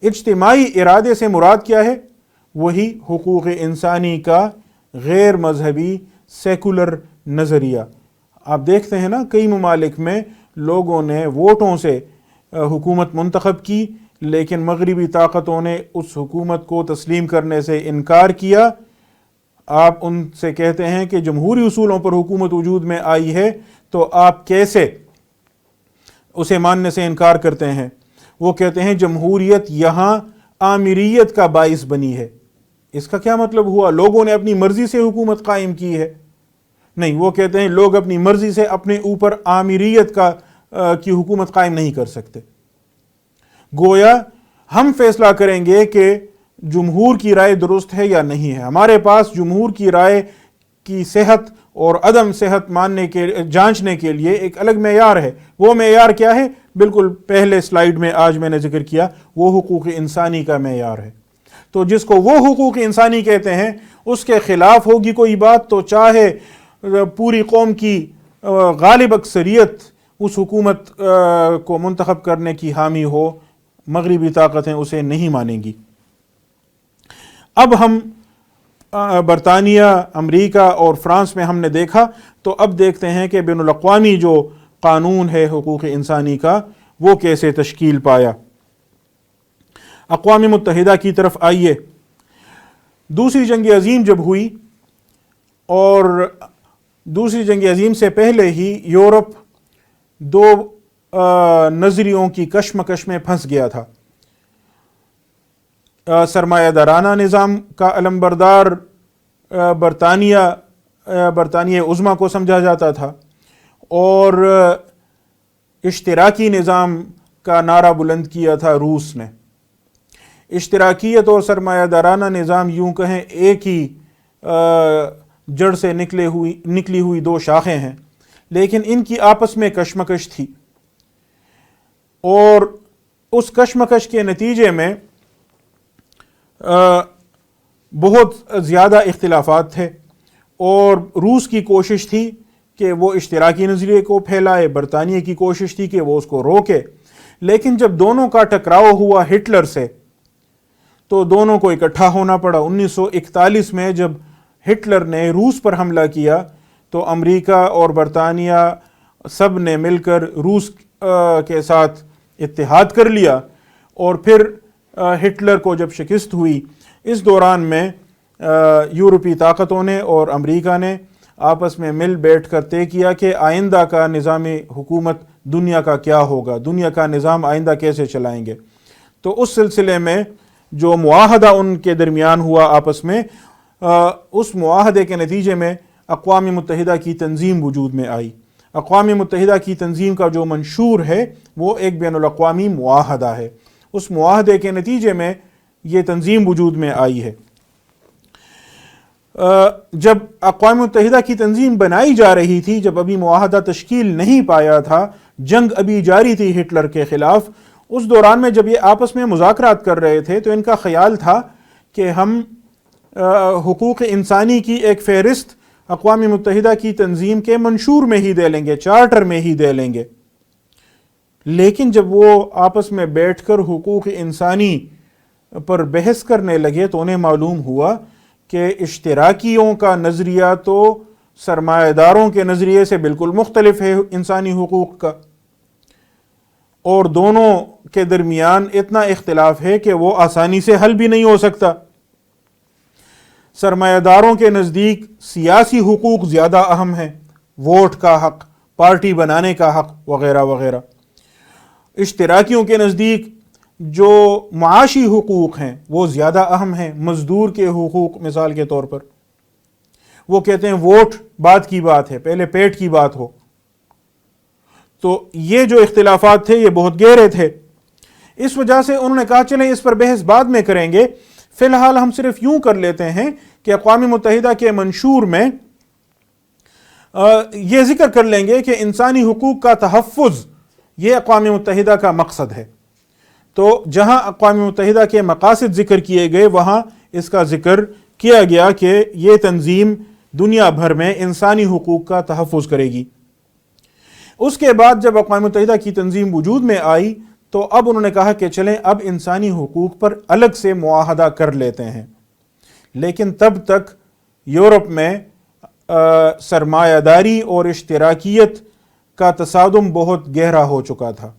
اجتماعی ارادے سے مراد کیا ہے؟ وہی حقوق انسانی کا غیر مذہبی سیکولر نظریہ۔ آپ دیکھتے ہیں نا کئی ممالک میں لوگوں نے ووٹوں سے حکومت منتخب کی لیکن مغربی طاقتوں نے اس حکومت کو تسلیم کرنے سے انکار کیا۔ آپ ان سے کہتے ہیں کہ جمہوری اصولوں پر حکومت وجود میں آئی ہے تو آپ کیسے اسے ماننے سے انکار کرتے ہیں؟ وہ کہتے ہیں جمہوریت یہاں آمریت کا باعث بنی ہے۔ اس کا کیا مطلب ہوا؟ لوگوں نے اپنی مرضی سے حکومت قائم کی ہے؟ نہیں، وہ کہتے ہیں لوگ اپنی مرضی سے اپنے اوپر آمریت کی حکومت قائم نہیں کر سکتے۔ گویا ہم فیصلہ کریں گے کہ جمہور کی رائے درست ہے یا نہیں ہے۔ ہمارے پاس جمہور کی رائے کی صحت اور عدم صحت جانچنے کے لیے ایک الگ معیار ہے۔ وہ معیار کیا ہے؟ بالکل پہلے سلائیڈ میں آج میں نے ذکر کیا، وہ حقوق انسانی کا معیار ہے۔ تو جس کو وہ حقوق انسانی کہتے ہیں اس کے خلاف ہوگی کوئی بات تو چاہے پوری قوم کی غالب اکثریت اس حکومت کو منتخب کرنے کی حامی ہو، مغربی طاقتیں اسے نہیں مانیں گی۔ اب ہم برطانیہ، امریکہ اور فرانس میں ہم نے دیکھا، تو اب دیکھتے ہیں کہ بین الاقوامی جو قانون ہے حقوق انسانی کا وہ کیسے تشکیل پایا۔ اقوام متحدہ کی طرف آئیے۔ دوسری جنگ عظیم جب ہوئی، اور دوسری جنگ عظیم سے پہلے ہی یورپ 2 نظریوں کی کشمکش میں پھنس گیا تھا۔ سرمایہ دارانہ نظام کا علمبردار برطانیہ عظمیٰ کو سمجھا جاتا تھا، اور اشتراکی نظام کا نعرہ بلند کیا تھا روس نے۔ اشتراکیت اور سرمایہ دارانہ نظام یوں کہیں ایک ہی جڑ سے نکلی ہوئی 2 شاخیں ہیں، لیکن ان کی آپس میں کشمکش تھی، اور اس کشمکش کے نتیجے میں بہت زیادہ اختلافات تھے، اور روس کی کوشش تھی کہ وہ اشتراکی نظریے کو پھیلائے، برطانیہ کی کوشش تھی کہ وہ اس کو روکے۔ لیکن جب دونوں کا ٹکراؤ ہوا ہٹلر سے تو دونوں کو اکٹھا ہونا پڑا۔ 1941 میں جب ہٹلر نے روس پر حملہ کیا تو امریکہ اور برطانیہ سب نے مل کر روس کے ساتھ اتحاد کر لیا، اور پھر ہٹلر کو جب شکست ہوئی، اس دوران میں یورپی طاقتوں نے اور امریکہ نے آپس میں مل بیٹھ کر طے کیا کہ آئندہ کا نظام حکومت دنیا کا کیا ہوگا، دنیا کا نظام آئندہ کیسے چلائیں گے۔ تو اس سلسلے میں جو معاہدہ ان کے درمیان ہوا آپس میں، اس معاہدے کے نتیجے میں اقوام متحدہ کی تنظیم وجود میں آئی۔ اقوام متحدہ کی تنظیم کا جو منشور ہے وہ ایک بین الاقوامی معاہدہ ہے، اس معاہدے کے نتیجے میں یہ تنظیم وجود میں آئی ہے۔ جب اقوام متحدہ کی تنظیم بنائی جا رہی تھی، جب ابھی معاہدہ تشکیل نہیں پایا تھا، جنگ ابھی جاری تھی ہٹلر کے خلاف، اس دوران میں جب یہ آپس میں مذاکرات کر رہے تھے تو ان کا خیال تھا کہ ہم حقوق انسانی کی ایک فہرست اقوام متحدہ کی تنظیم کے منشور میں ہی دے لیں گے، چارٹر میں ہی دے لیں گے۔ لیکن جب وہ آپس میں بیٹھ کر حقوق انسانی پر بحث کرنے لگے تو انہیں معلوم ہوا کہ اشتراکیوں کا نظریہ تو سرمایہ داروں کے نظریے سے بالکل مختلف ہے انسانی حقوق کا، اور دونوں کے درمیان اتنا اختلاف ہے کہ وہ آسانی سے حل بھی نہیں ہو سکتا۔ سرمایہ داروں کے نزدیک سیاسی حقوق زیادہ اہم ہیں، ووٹ کا حق، پارٹی بنانے کا حق وغیرہ وغیرہ۔ اشتراکیوں کے نزدیک جو معاشی حقوق ہیں وہ زیادہ اہم ہیں، مزدور کے حقوق مثال کے طور پر۔ وہ کہتے ہیں ووٹ بعد کی بات ہے، پہلے پیٹ کی بات ہو۔ تو یہ جو اختلافات تھے یہ بہت گہرے تھے، اس وجہ سے انہوں نے کہا چلیں اس پر بحث بعد میں کریں گے، فی الحال ہم صرف یوں کر لیتے ہیں کہ اقوام متحدہ کے منشور میں یہ ذکر کر لیں گے کہ انسانی حقوق کا تحفظ یہ اقوام متحدہ کا مقصد ہے۔ تو جہاں اقوام متحدہ کے مقاصد ذکر کیے گئے وہاں اس کا ذکر کیا گیا کہ یہ تنظیم دنیا بھر میں انسانی حقوق کا تحفظ کرے گی۔ اس کے بعد جب اقوام متحدہ کی تنظیم وجود میں آئی تو اب انہوں نے کہا کہ چلیں اب انسانی حقوق پر الگ سے معاہدہ کر لیتے ہیں، لیکن تب تک یورپ میں سرمایہ داری اور اشتراکیت کا تصادم بہت گہرا ہو چکا تھا۔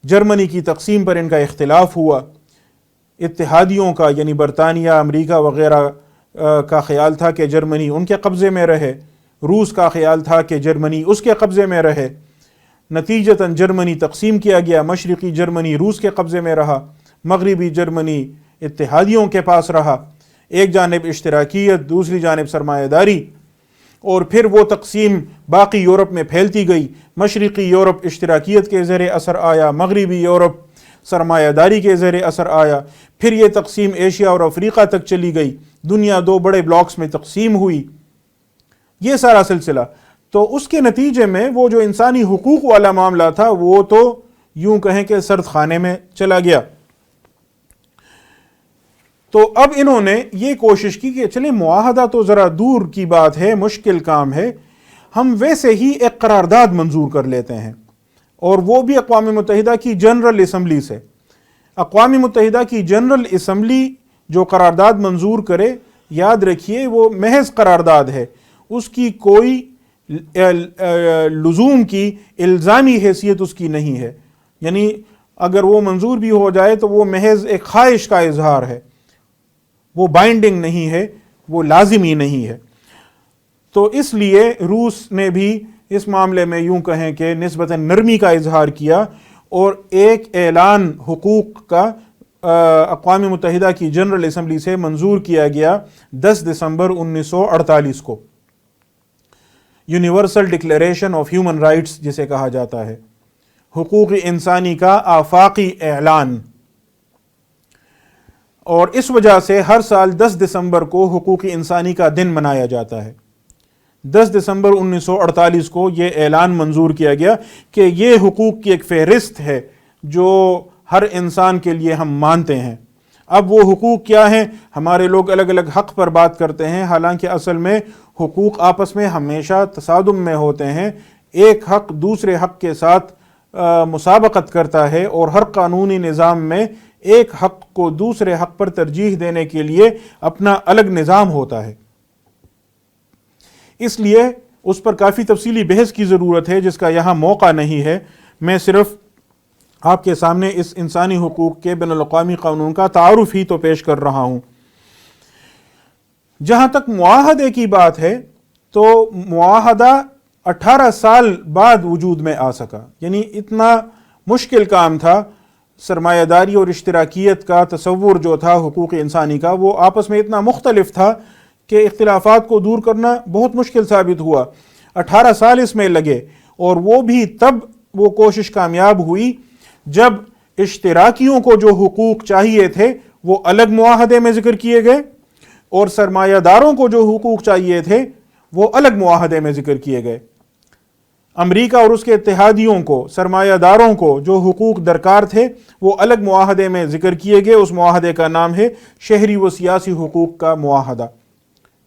جرمنی کی تقسیم پر ان کا اختلاف ہوا، اتحادیوں کا یعنی برطانیہ، امریکہ وغیرہ کا خیال تھا کہ جرمنی ان کے قبضے میں رہے، روس کا خیال تھا کہ جرمنی اس کے قبضے میں رہے۔ نتیجتاً جرمنی تقسیم کیا گیا، مشرقی جرمنی روس کے قبضے میں رہا، مغربی جرمنی اتحادیوں کے پاس رہا، ایک جانب اشتراکیت دوسری جانب سرمایہ داری، اور پھر وہ تقسیم باقی یورپ میں پھیلتی گئی۔ مشرقی یورپ اشتراکیت کے زیر اثر آیا، مغربی یورپ سرمایہ داری کے زیر اثر آیا، پھر یہ تقسیم ایشیا اور افریقہ تک چلی گئی، دنیا دو بڑے بلاکس میں تقسیم ہوئی، یہ سارا سلسلہ۔ تو اس کے نتیجے میں وہ جو انسانی حقوق والا معاملہ تھا وہ تو یوں کہیں کہ سرد خانے میں چلا گیا۔ تو اب انہوں نے یہ کوشش کی کہ چلیں معاہدہ تو ذرا دور کی بات ہے، مشکل کام ہے، ہم ویسے ہی ایک قرارداد منظور کر لیتے ہیں، اور وہ بھی اقوام متحدہ کی جنرل اسمبلی سے۔ اقوام متحدہ کی جنرل اسمبلی جو قرارداد منظور کرے، یاد رکھیے وہ محض قرارداد ہے، اس کی کوئی لزوم کی الزامی حیثیت اس کی نہیں ہے، یعنی اگر وہ منظور بھی ہو جائے تو وہ محض ایک خواہش کا اظہار ہے، وہ بائنڈنگ نہیں ہے، وہ لازمی نہیں ہے۔ تو اس لیے روس نے بھی اس معاملے میں یوں کہیں کہ نسبتاً نرمی کا اظہار کیا، اور ایک اعلان حقوق کا اقوام متحدہ کی جنرل اسمبلی سے منظور کیا گیا 10 دسمبر 1948 کو، universal declaration of human rights جسے کہا جاتا ہے، حقوق انسانی کا آفاقی اعلان۔ اور اس وجہ سے ہر سال 10 دسمبر کو حقوق انسانی کا دن منایا جاتا ہے۔ 10 دسمبر 1948 کو یہ اعلان منظور کیا گیا کہ یہ حقوق کی ایک فہرست ہے جو ہر انسان کے لیے ہم مانتے ہیں۔ اب وہ حقوق کیا ہیں؟ ہمارے لوگ الگ الگ حق پر بات کرتے ہیں، حالانکہ اصل میں حقوق آپس میں ہمیشہ تصادم میں ہوتے ہیں، ایک حق دوسرے حق کے ساتھ مسابقت کرتا ہے، اور ہر قانونی نظام میں ایک حق کو دوسرے حق پر ترجیح دینے کے لیے اپنا الگ نظام ہوتا ہے۔ اس لیے اس پر کافی تفصیلی بحث کی ضرورت ہے جس کا یہاں موقع نہیں ہے، میں صرف آپ کے سامنے اس انسانی حقوق کے بین الاقوامی قانون کا تعارف ہی تو پیش کر رہا ہوں۔ جہاں تک معاہدے کی بات ہے تو معاہدہ 18 سال بعد وجود میں آ سکا. یعنی اتنا مشکل کام تھا. سرمایہ داری اور اشتراکیت کا تصور جو تھا حقوق انسانی کا، وہ آپس میں اتنا مختلف تھا کہ اختلافات کو دور کرنا بہت مشکل ثابت ہوا. 18 سال اس میں لگے، اور وہ بھی تب وہ کوشش کامیاب ہوئی جب اشتراکیوں کو جو حقوق چاہیے تھے وہ الگ معاہدے میں ذکر کیے گئے، اور سرمایہ داروں کو جو حقوق چاہیے تھے وہ الگ معاہدے میں ذکر کیے گئے. امریکہ اور اس کے اتحادیوں کو، سرمایہ داروں کو جو حقوق درکار تھے وہ الگ معاہدے میں ذکر کیے گئے. اس معاہدے کا نام ہے شہری و سیاسی حقوق کا معاہدہ،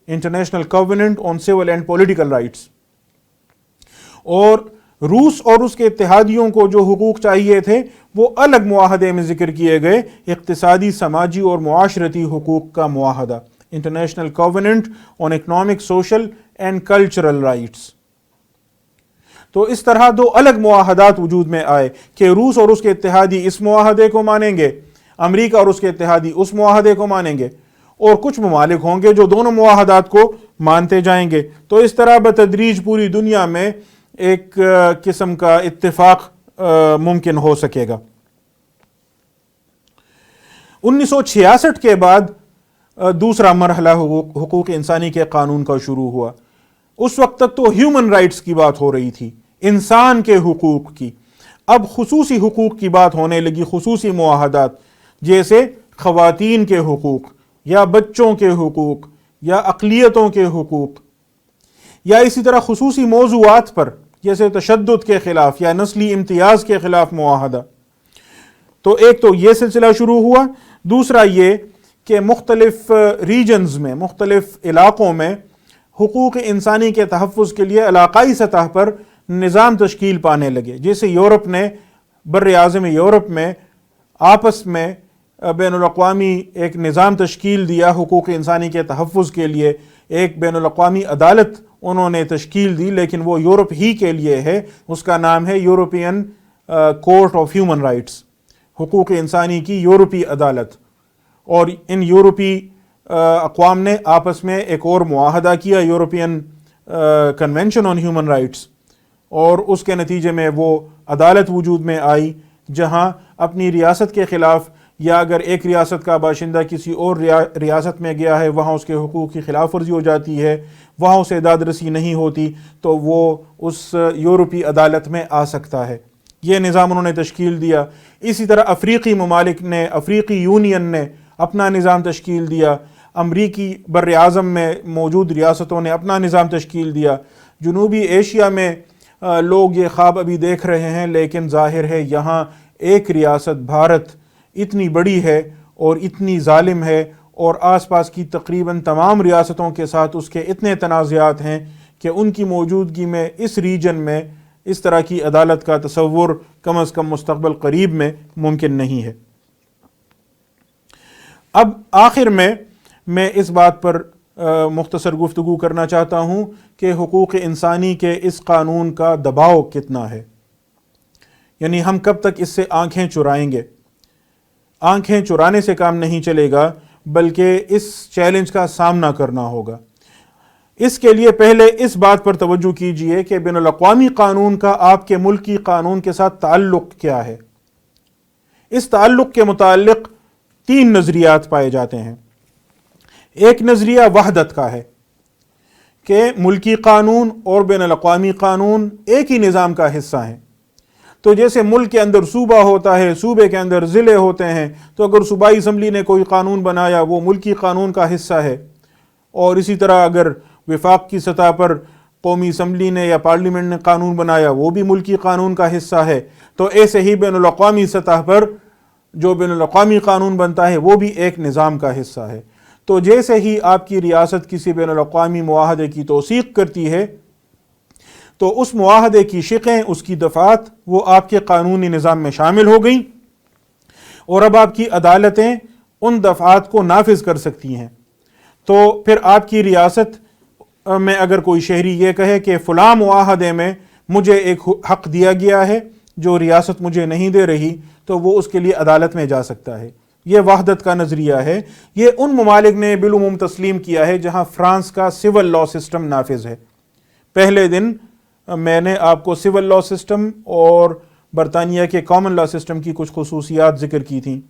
international covenant on civil and political rights. اور روس اور اس کے اتحادیوں کو جو حقوق چاہیے تھے وہ الگ معاہدے میں ذکر کیے گئے، اقتصادی، سماجی اور معاشرتی حقوق کا معاہدہ، international covenant on economic, social and cultural rights. تو اس طرح دو الگ معاہدات وجود میں آئے کہ روس اور اس کے اتحادی اس معاہدے کو مانیں گے، امریکہ اور اس کے اتحادی اس معاہدے کو مانیں گے، اور کچھ ممالک ہوں گے جو دونوں معاہدات کو مانتے جائیں گے. تو اس طرح بتدریج پوری دنیا میں ایک قسم کا اتفاق ممکن ہو سکے گا. 1966 کے بعد دوسرا مرحلہ حقوق انسانی کے قانون کا شروع ہوا. اس وقت تک تو ہیومن رائٹس کی بات ہو رہی تھی، انسان کے حقوق کی. اب خصوصی حقوق کی بات ہونے لگی، خصوصی معاہدات، جیسے خواتین کے حقوق یا بچوں کے حقوق یا اقلیتوں کے حقوق، یا اسی طرح خصوصی موضوعات پر جیسے تشدد کے خلاف یا نسلی امتیاز کے خلاف معاہدہ. تو ایک تو یہ سلسلہ شروع ہوا. دوسرا یہ کہ مختلف ریجنز میں، مختلف علاقوں میں حقوق انسانی کے تحفظ کے لیے علاقائی سطح پر نظام تشکیل پانے لگے. جیسے یورپ نے، بر اعظم یورپ میں آپس میں بین الاقوامی ایک نظام تشکیل دیا حقوق انسانی کے تحفظ کے لیے. ایک بین الاقوامی عدالت انہوں نے تشکیل دی، لیکن وہ یورپ ہی کے لیے ہے. اس کا نام ہے European court of human rights, حقوق انسانی کی یورپی عدالت. اور ان یورپی اقوام نے آپس میں ایک اور معاہدہ کیا، European convention on human rights, اور اس کے نتیجے میں وہ عدالت وجود میں آئی جہاں اپنی ریاست کے خلاف، یا اگر ایک ریاست کا باشندہ کسی اور ریاست میں گیا ہے وہاں اس کے حقوق کی خلاف ورزی ہو جاتی ہے، وہاں اسے داد رسی نہیں ہوتی، تو وہ اس یورپی عدالت میں آ سکتا ہے. یہ نظام انہوں نے تشکیل دیا. اسی طرح افریقی ممالک نے، افریقی یونین نے اپنا نظام تشکیل دیا. امریکی بر اعظم میں موجود ریاستوں نے اپنا نظام تشکیل دیا. جنوبی ایشیا میں لوگ یہ خواب ابھی دیکھ رہے ہیں، لیکن ظاہر ہے یہاں ایک ریاست بھارت اتنی بڑی ہے اور اتنی ظالم ہے، اور آس پاس کی تقریباً تمام ریاستوں کے ساتھ اس کے اتنے تنازعات ہیں کہ ان کی موجودگی میں اس ریجن میں اس طرح کی عدالت کا تصور کم از کم مستقبل قریب میں ممکن نہیں ہے. اب آخر میں اس بات پر مختصر گفتگو کرنا چاہتا ہوں کہ حقوق انسانی کے اس قانون کا دباؤ کتنا ہے. یعنی ہم کب تک اس سے آنکھیں چرائیں گے؟ آنکھیں چرانے سے کام نہیں چلے گا، بلکہ اس چیلنج کا سامنا کرنا ہوگا. اس کے لیے پہلے اس بات پر توجہ کیجئے کہ بین الاقوامی قانون کا آپ کے ملکی قانون کے ساتھ تعلق کیا ہے. اس تعلق کے متعلق 3 نظریات پائے جاتے ہیں. ایک نظریہ وحدت کا ہے کہ ملکی قانون اور بین الاقوامی قانون ایک ہی نظام کا حصہ ہیں. تو جیسے ملک کے اندر صوبہ ہوتا ہے، صوبے کے اندر ضلع ہوتے ہیں، تو اگر صوبائی اسمبلی نے کوئی قانون بنایا وہ ملکی قانون کا حصہ ہے. اور اسی طرح اگر وفاق کی سطح پر قومی اسمبلی نے یا پارلیمنٹ نے قانون بنایا وہ بھی ملکی قانون کا حصہ ہے. تو ایسے ہی بین الاقوامی سطح پر جو بین الاقوامی قانون بنتا ہے وہ بھی ایک نظام کا حصہ ہے. تو جیسے ہی آپ کی ریاست کسی بین الاقوامی معاہدے کی توثیق کرتی ہے تو اس معاہدے کی شقیں، اس کی دفعات وہ آپ کے قانونی نظام میں شامل ہو گئیں، اور اب آپ کی عدالتیں ان دفعات کو نافذ کر سکتی ہیں. تو پھر آپ کی ریاست میں اگر کوئی شہری یہ کہے کہ فلاں معاہدے میں مجھے ایک حق دیا گیا ہے جو ریاست مجھے نہیں دے رہی، تو وہ اس کے لیے عدالت میں جا سکتا ہے. یہ وحدت کا نظریہ ہے. یہ ان ممالک نے بالعموم تسلیم کیا ہے جہاں فرانس کا سول لا سسٹم نافذ ہے. پہلے دن میں نے آپ کو سول لا سسٹم اور برطانیہ کے کامن لا سسٹم کی کچھ خصوصیات ذکر کی تھیں.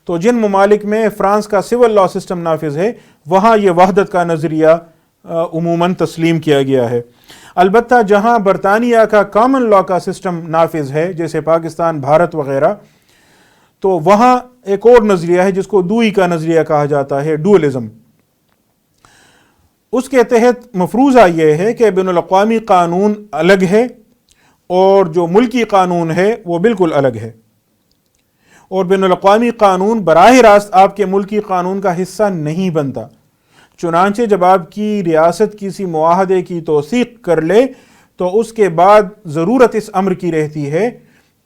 تو جن ممالک میں فرانس کا سول لا سسٹم نافذ ہے وہاں یہ وحدت کا نظریہ عموماً تسلیم کیا گیا ہے. البتہ جہاں برطانیہ کا کامن لا کا سسٹم نافذ ہے جیسے پاکستان، بھارت وغیرہ، تو وہاں ایک اور نظریہ ہے جس کو دوئی کا نظریہ کہا جاتا ہے، ڈوئلزم. اس کے تحت مفروضہ یہ ہے کہ بین الاقوامی قانون الگ ہے اور جو ملکی قانون ہے وہ بالکل الگ ہے، اور بین الاقوامی قانون براہ راست آپ کے ملکی قانون کا حصہ نہیں بنتا. چنانچہ جب آپ کی ریاست کسی معاہدے کی توثیق کر لے تو اس کے بعد ضرورت اس امر کی رہتی ہے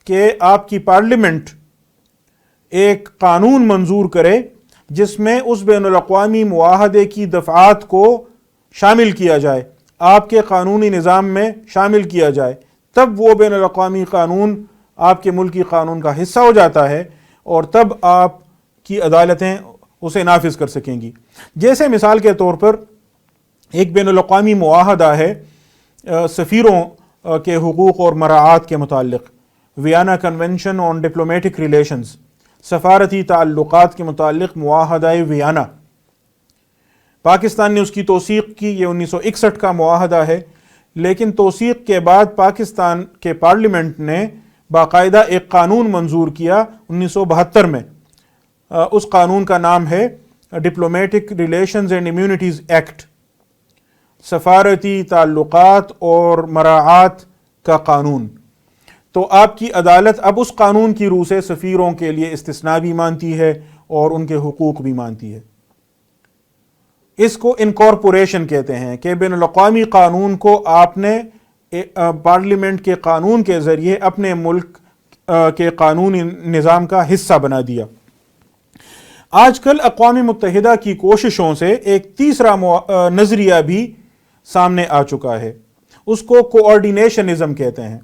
کہ آپ کی پارلیمنٹ ایک قانون منظور کرے جس میں اس بین الاقوامی معاہدے کی دفعات کو شامل کیا جائے، آپ کے قانونی نظام میں شامل کیا جائے، تب وہ بین الاقوامی قانون آپ کے ملکی قانون کا حصہ ہو جاتا ہے اور تب آپ کی عدالتیں اسے نافذ کر سکیں گی. جیسے مثال کے طور پر ایک بین الاقوامی معاہدہ ہے سفیروں کے حقوق اور مراعات کے متعلق، Vienna convention on diplomatic relations, سفارتی تعلقات کے متعلق معاہدہ ویانا. پاکستان نے اس کی توثیق کی، یہ 1961 کا معاہدہ ہے، لیکن توثیق کے بعد پاکستان کے پارلیمنٹ نے باقاعدہ ایک قانون منظور کیا 1972 میں. اس قانون کا نام ہے diplomatic relations and immunities act, سفارتی تعلقات اور مراعات کا قانون. تو آپ کی عدالت اب اس قانون کی روح سے سفیروں کے لیے استثناء بھی مانتی ہے اور ان کے حقوق بھی مانتی ہے. اس کو انکارپوریشن کہتے ہیں کہ بین الاقوامی قانون کو آپ نے پارلیمنٹ کے قانون کے ذریعے اپنے ملک کے قانونی نظام کا حصہ بنا دیا. آج کل اقوام متحدہ کی کوششوں سے ایک تیسرا نظریہ بھی سامنے آ چکا ہے، اس کو کوآرڈینیشنزم کہتے ہیں.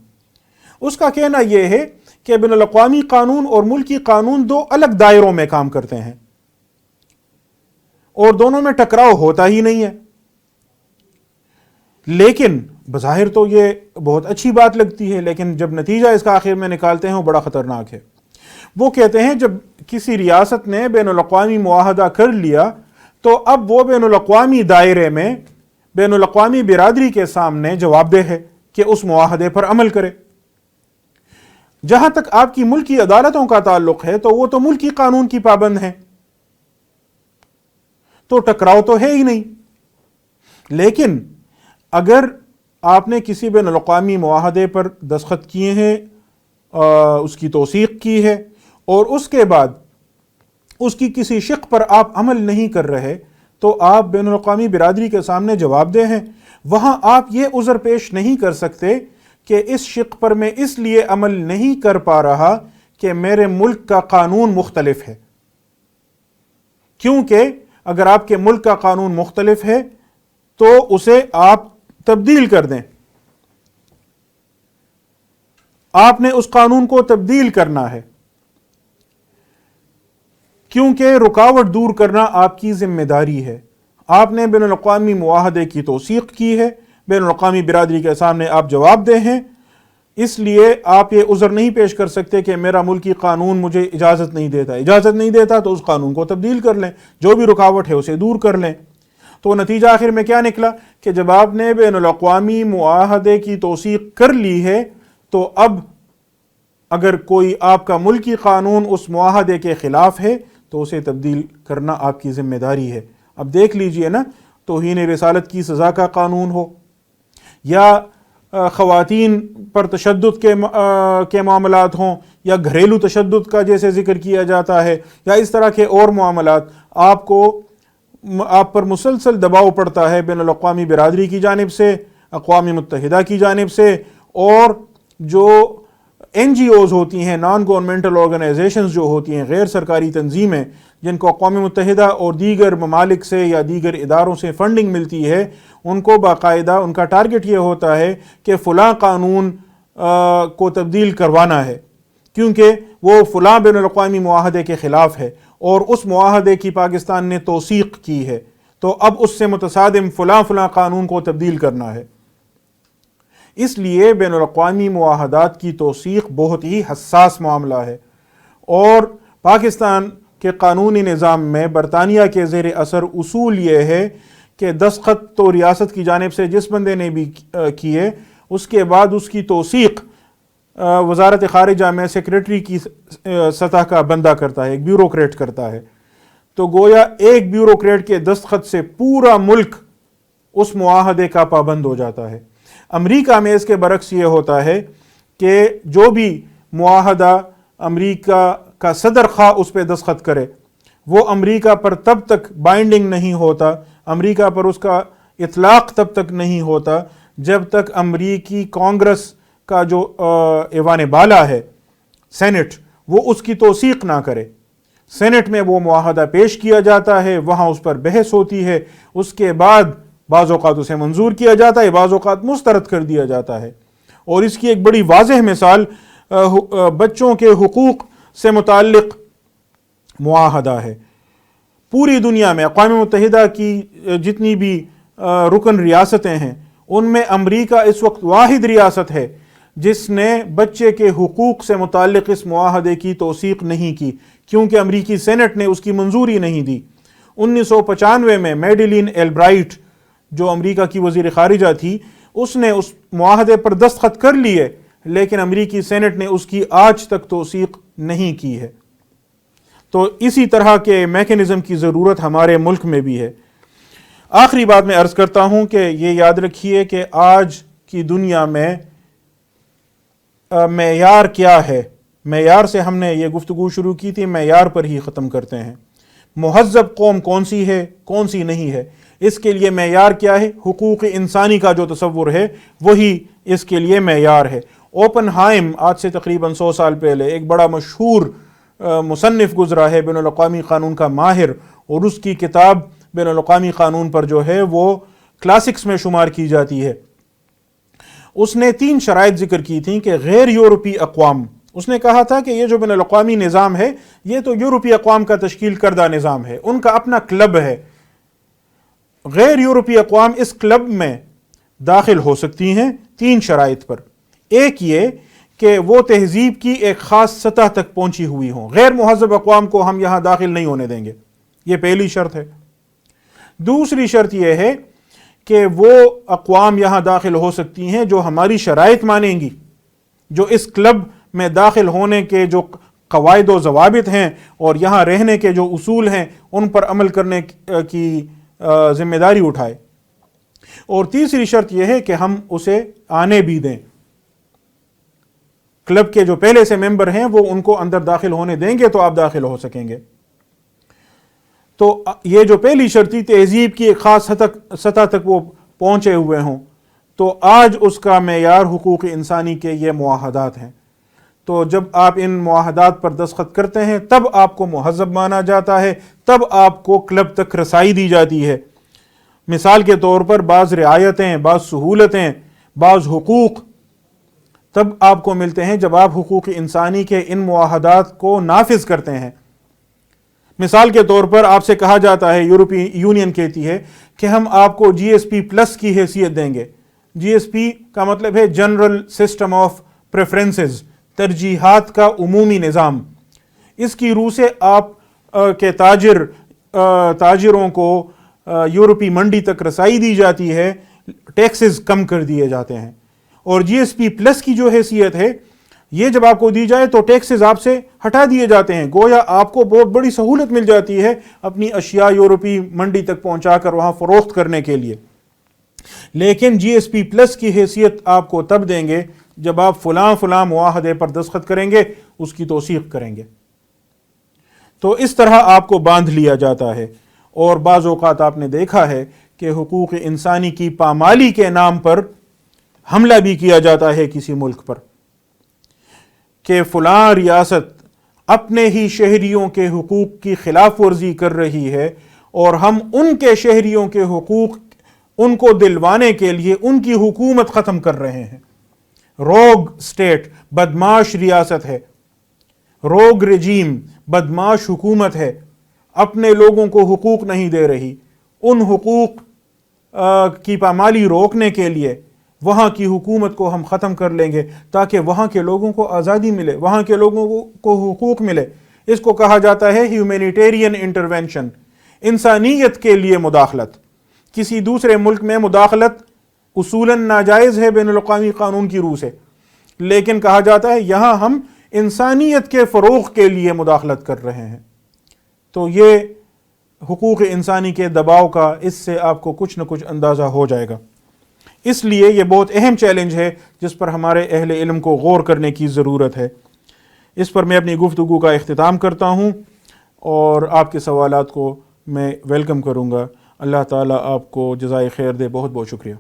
اس کا کہنا یہ ہے کہ بین الاقوامی قانون اور ملکی قانون دو الگ دائروں میں کام کرتے ہیں اور دونوں میں ٹکراؤ ہوتا ہی نہیں ہے. لیکن بظاہر تو یہ بہت اچھی بات لگتی ہے، لیکن جب نتیجہ اس کا آخر میں نکالتے ہیں وہ بڑا خطرناک ہے. وہ کہتے ہیں جب کسی ریاست نے بین الاقوامی معاہدہ کر لیا تو اب وہ بین الاقوامی دائرے میں بین الاقوامی برادری کے سامنے جواب دہ ہے کہ اس معاہدے پر عمل کرے. جہاں تک آپ کی ملکی عدالتوں کا تعلق ہے تو وہ تو ملکی قانون کی پابند ہیں، تو ٹکراؤ تو ہے ہی نہیں. لیکن اگر آپ نے کسی بین الاقوامی معاہدے پر دستخط کیے ہیں، اس کی توثیق کی ہے، اور اس کے بعد اس کی کسی شق پر آپ عمل نہیں کر رہے تو آپ بین الاقوامی برادری کے سامنے جواب دہ ہیں. وہاں آپ یہ عذر پیش نہیں کر سکتے کہ اس شق پر میں اس لیے عمل نہیں کر پا رہا کہ میرے ملک کا قانون مختلف ہے، کیونکہ اگر آپ کے ملک کا قانون مختلف ہے تو اسے آپ تبدیل کر دیں. آپ نے اس قانون کو تبدیل کرنا ہے کیونکہ رکاوٹ دور کرنا آپ کی ذمہ داری ہے. آپ نے بین الاقوامی معاہدے کی توثیق کی ہے، بین الاقوامی برادری کے سامنے آپ جواب دہ ہیں، اس لیے آپ یہ عذر نہیں پیش کر سکتے کہ میرا ملکی قانون مجھے اجازت نہیں دیتا تو اس قانون کو تبدیل کر لیں، جو بھی رکاوٹ ہے اسے دور کر لیں. تو نتیجہ آخر میں کیا نکلا کہ جب آپ نے بین الاقوامی معاہدے کی توثیق کر لی ہے تو اب اگر کوئی آپ کا ملکی قانون اس معاہدے کے خلاف ہے تو اسے تبدیل کرنا آپ کی ذمہ داری ہے. اب دیکھ لیجئے نا، توہین رسالت کی سزا کا قانون ہو یا خواتین پر تشدد کے معاملات ہوں یا گھریلو تشدد کا جیسے ذکر کیا جاتا ہے یا اس طرح کے اور معاملات، آپ پر مسلسل دباؤ پڑتا ہے بین الاقوامی برادری کی جانب سے، اقوام متحدہ کی جانب سے، اور جو NGOs ہوتی ہیں، نان گورنمنٹل آرگنائزیشنز جو ہوتی ہیں، غیر سرکاری تنظیمیں جن کو اقوام متحدہ اور دیگر ممالک سے یا دیگر اداروں سے فنڈنگ ملتی ہے، ان کو باقاعدہ ان کا ٹارگٹ یہ ہوتا ہے کہ فلاں قانون کو تبدیل کروانا ہے کیونکہ وہ فلاں بین الاقوامی معاہدے کے خلاف ہے اور اس معاہدے کی پاکستان نے توثیق کی ہے، تو اب اس سے متصادم فلاں قانون کو تبدیل کرنا ہے. اس لیے بین الاقوامی معاہدات کی توثیق بہت ہی حساس معاملہ ہے، اور پاکستان کے قانونی نظام میں برطانیہ کے زیر اثر اصول یہ ہے کہ دستخط تو ریاست کی جانب سے جس بندے نے بھی کیے، اس کے بعد اس کی توثیق وزارت خارجہ میں سیکریٹری کی سطح کا بندہ کرتا ہے، ایک بیوروکریٹ کرتا ہے۔ تو گویا ایک بیوروکریٹ کے دستخط سے پورا ملک اس معاہدے کا پابند ہو جاتا ہے۔ امریکہ میں اس کے برعکس یہ ہوتا ہے کہ جو بھی معاہدہ امریکہ کا صدر خواہ اس پہ دستخط کرے، وہ امریکہ پر تب تک بائنڈنگ نہیں ہوتا، امریکہ پر اس کا اطلاق تب تک نہیں ہوتا جب تک امریکی کانگریس کا جو ایوان بالا ہے، سینٹ، وہ اس کی توثیق نہ کرے۔ سینٹ میں وہ معاہدہ پیش کیا جاتا ہے، وہاں اس پر بحث ہوتی ہے، اس کے بعد بعض اوقات اسے منظور کیا جاتا ہے، بعض اوقات مسترد کر دیا جاتا ہے۔ اور اس کی ایک بڑی واضح مثال بچوں کے حقوق سے متعلق معاہدہ ہے۔ پوری دنیا میں اقوام متحدہ کی جتنی بھی رکن ریاستیں ہیں، ان میں امریکہ اس وقت واحد ریاست ہے جس نے بچے کے حقوق سے متعلق اس معاہدے کی توثیق نہیں کی، کیونکہ امریکی سینٹ نے اس کی منظوری نہیں دی۔ 1995 میں میڈیلین البرائٹ جو امریکہ کی وزیر خارجہ تھی، اس نے اس معاہدے پر دستخط کر لیے، لیکن امریکی سینٹ نے اس کی آج تک توثیق نہیں کی ہے۔ تو اسی طرح کے میکینزم کی ضرورت ہمارے ملک میں بھی ہے۔ آخری بات میں عرض کرتا ہوں کہ یہ یاد رکھیے کہ آج کی دنیا میں معیار کیا ہے، معیار سے ہم نے یہ گفتگو شروع کی تھی، معیار پر ہی ختم کرتے ہیں۔ مہذب قوم کون سی ہے، کون سی نہیں ہے، اس کے لیے معیار کیا ہے؟ حقوق انسانی کا جو تصور ہے وہی اس کے لیے معیار ہے۔ اوپن ہائم آج سے تقریباً 100 سال پہلے ایک بڑا مشہور مصنف گزرا ہے، بین الاقوامی قانون کا ماہر، اور اس کی کتاب بین الاقوامی قانون پر جو ہے وہ کلاسکس میں شمار کی جاتی ہے۔ اس نے 3 شرائط ذکر کی تھیں کہ غیر یورپی اقوام، اس نے کہا تھا کہ یہ جو بین الاقوامی نظام ہے یہ تو یورپی اقوام کا تشکیل کردہ نظام ہے، ان کا اپنا کلب ہے، غیر یورپی اقوام اس کلب میں داخل ہو سکتی ہیں 3 شرائط پر۔ ایک یہ کہ وہ تہذیب کی ایک خاص سطح تک پہنچی ہوئی ہوں، غیر مہذب اقوام کو ہم یہاں داخل نہیں ہونے دیں گے، یہ پہلی شرط ہے۔ دوسری شرط یہ ہے کہ وہ اقوام یہاں داخل ہو سکتی ہیں جو ہماری شرائط مانیں گی، جو اس کلب میں داخل ہونے کے جو قواعد و ضوابط ہیں اور یہاں رہنے کے جو اصول ہیں ان پر عمل کرنے کی ذمہ داری اٹھائے۔ اور تیسری شرط یہ ہے کہ ہم اسے آنے بھی دیں، کلب کے جو پہلے سے ممبر ہیں وہ ان کو اندر داخل ہونے دیں گے تو آپ داخل ہو سکیں گے۔ تو یہ جو پہلی شرطی تہذیب کی ایک خاص سطح تک وہ پہنچے ہوئے ہوں، تو آج اس کا معیار حقوق انسانی کے یہ معاہدات ہیں۔ تو جب آپ ان معاہدات پر دستخط کرتے ہیں تب آپ کو مہذب مانا جاتا ہے، تب آپ کو کلب تک رسائی دی جاتی ہے۔ مثال کے طور پر بعض رعایتیں، بعض سہولتیں، بعض حقوق تب آپ کو ملتے ہیں جب آپ حقوق انسانی کے ان معاہدات کو نافذ کرتے ہیں۔ مثال کے طور پر آپ سے کہا جاتا ہے، یورپی یونین کہتی ہے کہ ہم آپ کو جی ایس پی پلس کی حیثیت دیں گے۔ جی ایس پی کا مطلب ہے جنرل سسٹم آف پریفرنسز، ترجیحات کا عمومی نظام۔ اس کی روح سے آپ کے تاجروں کو یورپی منڈی تک رسائی دی جاتی ہے، ٹیکسز کم کر دیے جاتے ہیں۔ اور جی ایس پی پلس کی جو حیثیت ہے، یہ جب آپ کو دی جائے تو ٹیکسز آپ سے ہٹا دیے جاتے ہیں، گویا آپ کو بہت بڑی سہولت مل جاتی ہے اپنی اشیاء یورپی منڈی تک پہنچا کر وہاں فروخت کرنے کے لیے۔ لیکن جی ایس پی پلس کی حیثیت آپ کو تب دیں گے جب آپ فلاں معاہدے پر دستخط کریں گے، اس کی توثیق کریں گے۔ تو اس طرح آپ کو باندھ لیا جاتا ہے۔ اور بعض اوقات آپ نے دیکھا ہے کہ حقوق انسانی کی پامالی کے نام پر حملہ بھی کیا جاتا ہے کسی ملک پر، کہ فلاں ریاست اپنے ہی شہریوں کے حقوق کی خلاف ورزی کر رہی ہے اور ہم ان کے شہریوں کے حقوق ان کو دلوانے کے لیے ان کی حکومت ختم کر رہے ہیں۔ روگ سٹیٹ، بدماش ریاست ہے، روگ رجیم، بدماش حکومت ہے، اپنے لوگوں کو حقوق نہیں دے رہی۔ ان حقوق کی پامالی روکنے کے لیے وہاں کی حکومت کو ہم ختم کر لیں گے تاکہ وہاں کے لوگوں کو آزادی ملے، وہاں کے لوگوں کو حقوق ملے۔ اس کو کہا جاتا ہے ہیومینیٹیرین انٹرونشن، انسانیت کے لیے مداخلت۔ کسی دوسرے ملک میں مداخلت اصولاً ناجائز ہے بین الاقوامی قانون کی روح سے، لیکن کہا جاتا ہے یہاں ہم انسانیت کے فروغ کے لیے مداخلت کر رہے ہیں۔ تو یہ حقوق انسانی کے دباؤ کا اس سے آپ کو کچھ نہ کچھ اندازہ ہو جائے گا۔ اس لیے یہ بہت اہم چیلنج ہے جس پر ہمارے اہل علم کو غور کرنے کی ضرورت ہے۔ اس پر میں اپنی گفتگو کا اختتام کرتا ہوں اور آپ کے سوالات کو میں ویلکم کروں گا۔ اللہ تعالیٰ آپ کو جزائے خیر دے۔ بہت بہت شکریہ۔